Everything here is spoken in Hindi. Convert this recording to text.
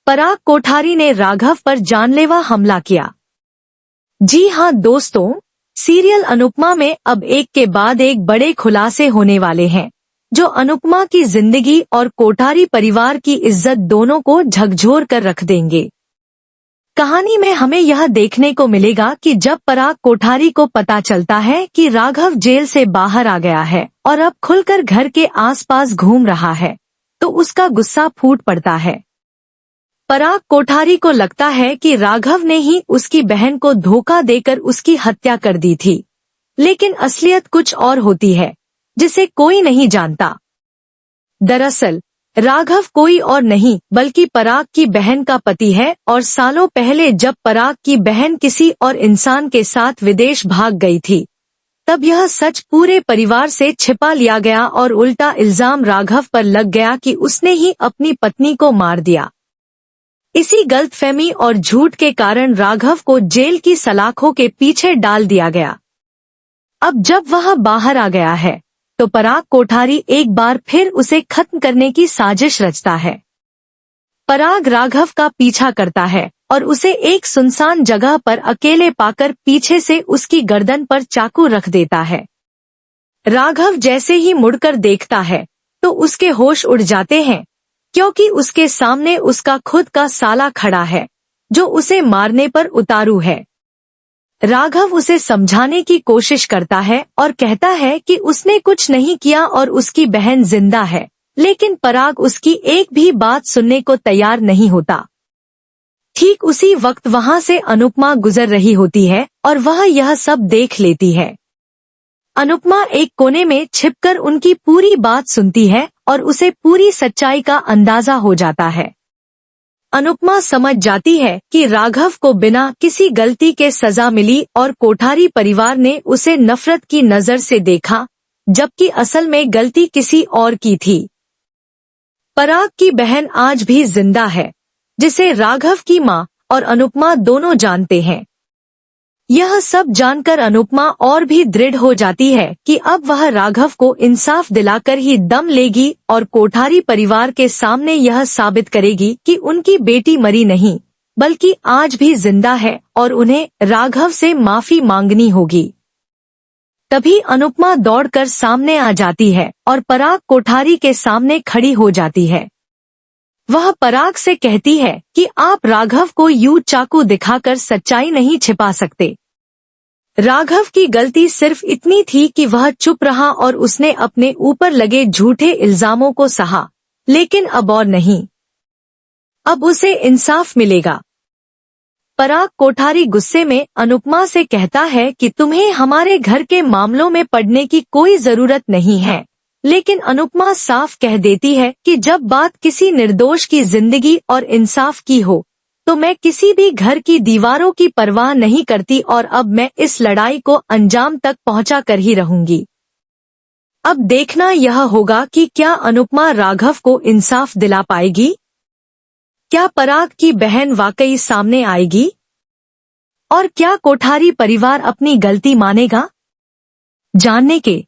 पराग कोठारी ने राघव पर जानलेवा हमला किया। जी हाँ दोस्तों, सीरियल अनुपमा में अब एक के बाद एक बड़े खुलासे होने वाले हैं, जो अनुपमा की जिंदगी और कोठारी परिवार की इज्जत दोनों को झकझोर कर रख देंगे। कहानी में हमें यह देखने को मिलेगा कि जब पराग कोठारी को पता चलता है कि राघव जेल से बाहर आ गया है और अब खुलकर घर के आसपास घूम रहा है, तो उसका गुस्सा फूट पड़ता है। पराग कोठारी को लगता है कि राघव ने ही उसकी बहन को धोखा देकर उसकी हत्या कर दी थी, लेकिन असलियत कुछ और होती है, जिसे कोई नहीं जानता। दरअसल राघव कोई और नहीं बल्कि पराग की बहन का पति है, और सालों पहले जब पराग की बहन किसी और इंसान के साथ विदेश भाग गई थी, तब यह सच पूरे परिवार से छिपा लिया गया और उल्टा इल्जाम राघव पर लग गया कि उसने ही अपनी पत्नी को मार दिया। इसी गलतफहमी और झूठ के कारण राघव को जेल की सलाखों के पीछे डाल दिया गया। अब जब वह बाहर आ गया है, तो पराग कोठारी एक बार फिर उसे खत्म करने की साजिश रचता है। पराग राघव का पीछा करता है और उसे एक सुनसान जगह पर अकेले पाकर पीछे से उसकी गर्दन पर चाकू रख देता है। राघव जैसे ही मुड़कर देखता है, तो उसके होश उड़ जाते हैं, क्योंकि उसके सामने उसका खुद का साला खड़ा है, जो उसे मारने पर उतारू है। राघव उसे समझाने की कोशिश करता है और कहता है कि उसने कुछ नहीं किया और उसकी बहन जिंदा है, लेकिन पराग उसकी एक भी बात सुनने को तैयार नहीं होता। ठीक उसी वक्त वहां से अनुपमा गुजर रही होती है और वह यह सब देख लेती है। अनुपमा एक कोने में छिपकर उनकी पूरी बात सुनती है और उसे पूरी सच्चाई का अंदाजा हो जाता है। अनुपमा समझ जाती है कि राघव को बिना किसी गलती के सजा मिली और कोठारी परिवार ने उसे नफरत की नजर से देखा, जबकि असल में गलती किसी और की थी। पराग की बहन आज भी जिंदा है, जिसे राघव की मां और अनुपमा दोनों जानते हैं। यह सब जानकर अनुपमा और भी दृढ़ हो जाती है कि अब वह राघव को इंसाफ दिलाकर ही दम लेगी और कोठारी परिवार के सामने यह साबित करेगी कि उनकी बेटी मरी नहीं, बल्कि आज भी जिंदा है और उन्हें राघव से माफी मांगनी होगी। तभी अनुपमा दौड़कर सामने आ जाती है और पराग कोठारी के सामने खड़ी हो जाती है। वह पराग से कहती है कि आप राघव को यूं चाकू दिखाकर सच्चाई नहीं छिपा सकते। राघव की गलती सिर्फ इतनी थी कि वह चुप रहा और उसने अपने ऊपर लगे झूठे इल्जामों को सहा, लेकिन अब और नहीं। अब उसे इंसाफ मिलेगा। पराग कोठारी गुस्से में अनुपमा से कहता है कि तुम्हें हमारे घर के मामलों में पड़ने की कोई जरूरत नहीं है, लेकिन अनुपमा साफ कह देती है कि जब बात किसी निर्दोष की जिंदगी और इंसाफ की हो, तो मैं किसी भी घर की दीवारों की परवाह नहीं करती और अब मैं इस लड़ाई को अंजाम तक पहुंचा कर ही रहूंगी। अब देखना यह होगा कि क्या अनुपमा राघव को इंसाफ दिला पाएगी? क्या पराग की बहन वाकई सामने आएगी? और क्या कोठारी परिवार अपनी गलती मानेगा? जानने के